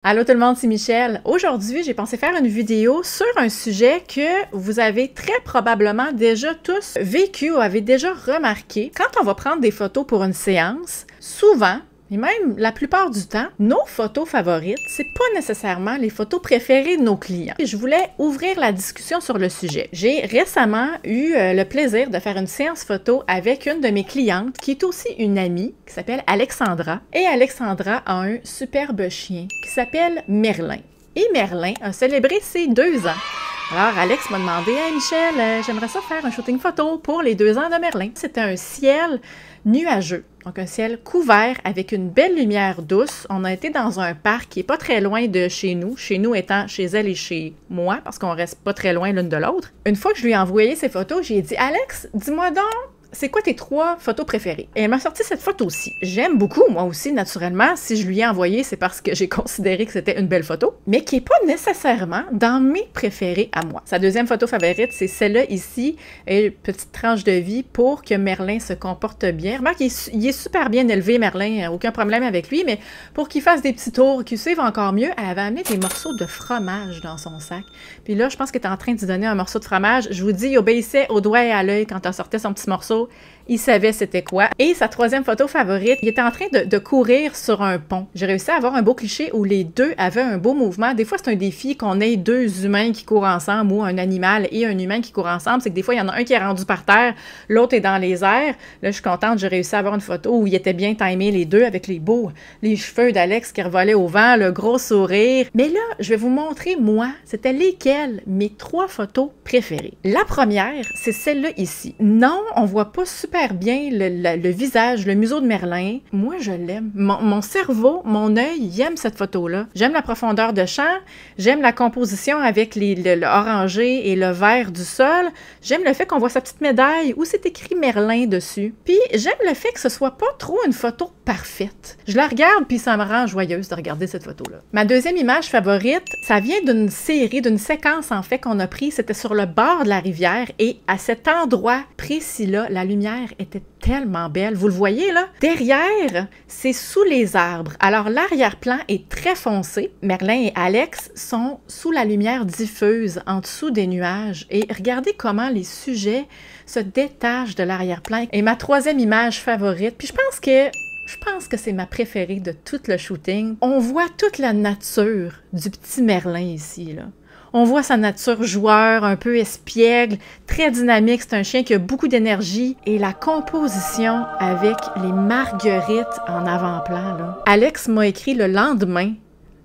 Allô tout le monde, c'est Michel. Aujourd'hui, j'ai pensé faire une vidéo sur un sujet que vous avez très probablement déjà tous vécu ou avez déjà remarqué. Quand on va prendre des photos pour une séance, souvent, et même la plupart du temps, nos photos favorites, c'est pas nécessairement les photos préférées de nos clients. Je voulais ouvrir la discussion sur le sujet. J'ai récemment eu le plaisir de faire une séance photo avec une de mes clientes qui est aussi une amie, qui s'appelle Alexandra. Et Alexandra a un superbe chien qui s'appelle Merlin. Et Merlin a célébré ses 2 ans. Alors, Alex m'a demandé « Hey Michel, j'aimerais ça faire un shooting photo pour les 2 ans de Merlin. » C'était un ciel nuageux, donc un ciel couvert avec une belle lumière douce. On a été dans un parc qui est pas très loin de chez nous étant chez elle et chez moi, parce qu'on reste pas très loin l'une de l'autre. Une fois que je lui ai envoyé ces photos, j'ai dit « Alex, dis-moi donc, c'est quoi tes 3 photos préférées? » Et elle m'a sorti cette photo-ci. J'aime beaucoup, moi aussi, naturellement. Si je lui ai envoyé, c'est parce que j'ai considéré que c'était une belle photo, mais qui n'est pas nécessairement dans mes préférées à moi. Sa deuxième photo favorite, c'est celle-là ici, et petite tranche de vie pour que Merlin se comporte bien. Remarque, il est super bien élevé, Merlin, aucun problème avec lui, mais pour qu'il fasse des petits tours, qu'il suive encore mieux, elle avait amené des morceaux de fromage dans son sac. Puis là, je pense qu'elle était en train de lui donner un morceau de fromage. Je vous dis, il obéissait au doigt et à l'œil quand elle sortait son petit morceau. Il savait c'était quoi. Et sa troisième photo favorite, il était en train de courir sur un pont. J'ai réussi à avoir un beau cliché où les deux avaient un beau mouvement. Des fois, c'est un défi qu'on ait 2 humains qui courent ensemble ou un animal et un humain qui court ensemble. C'est que des fois, il y en a un qui est rendu par terre, l'autre est dans les airs. Là, je suis contente, j'ai réussi à avoir une photo où ils étaient bien timés les deux avec les cheveux d'Alex qui revolaient au vent, le gros sourire. Mais là, je vais vous montrer, moi, c'était lesquelles mes 3 photos préférées. La première, c'est celle-là ici. Non, on voit pas super bien le visage, le museau de Merlin. Moi, je l'aime. Mon cerveau, mon œil, il aime cette photo-là. J'aime la profondeur de champ, j'aime la composition avec le orangé et le vert du sol. J'aime le fait qu'on voit sa petite médaille où c'est écrit Merlin dessus. Puis, j'aime le fait que ce soit pas trop une photo parfaite. Je la regarde, puis ça me rend joyeuse de regarder cette photo-là. Ma deuxième image favorite, ça vient d'une série, d'une séquence, en fait, qu'on a pris. C'était sur le bord de la rivière et à cet endroit précis-là, la lumière était tellement belle. Vous le voyez, là? Derrière, c'est sous les arbres. Alors, l'arrière-plan est très foncé. Merlin et Alex sont sous la lumière diffuse, en dessous des nuages. Et regardez comment les sujets se détachent de l'arrière-plan. Et ma troisième image favorite, puis je pense que c'est ma préférée de tout le shooting. On voit toute la nature du petit Merlin ici, là. On voit sa nature joueur, un peu espiègle, très dynamique. C'est un chien qui a beaucoup d'énergie. Et la composition avec les marguerites en avant-plan, là. Alex m'a écrit le lendemain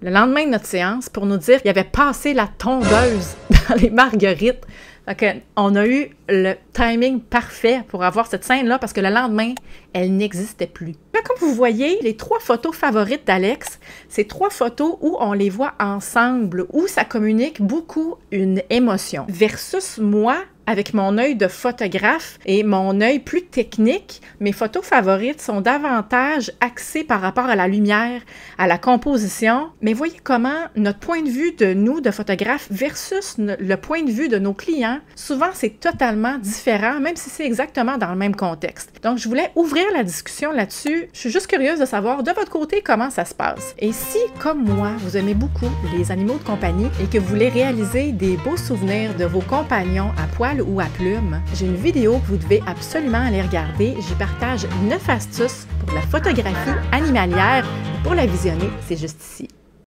de notre séance, pour nous dire qu'il avait passé la tondeuse dans les marguerites. Donc, on a eu le timing parfait pour avoir cette scène-là parce que le lendemain, elle n'existait plus. Là, comme vous voyez, les 3 photos favorites d'Alex, c'est 3 photos où on les voit ensemble, où ça communique beaucoup une émotion. Versus moi, avec mon œil de photographe et mon œil plus technique, mes photos favorites sont davantage axées par rapport à la lumière, à la composition. Mais voyez comment notre point de vue de nous, de photographes, versus le point de vue de nos clients, souvent c'est totalement différent, même si c'est exactement dans le même contexte. Donc, je voulais ouvrir la discussion là-dessus. Je suis juste curieuse de savoir de votre côté comment ça se passe. Et si, comme moi, vous aimez beaucoup les animaux de compagnie et que vous voulez réaliser des beaux souvenirs de vos compagnons à poil ou à plumes, j'ai une vidéo que vous devez absolument aller regarder. J'y partage 9 astuces pour la photographie animalière. Pour la visionner, c'est juste ici.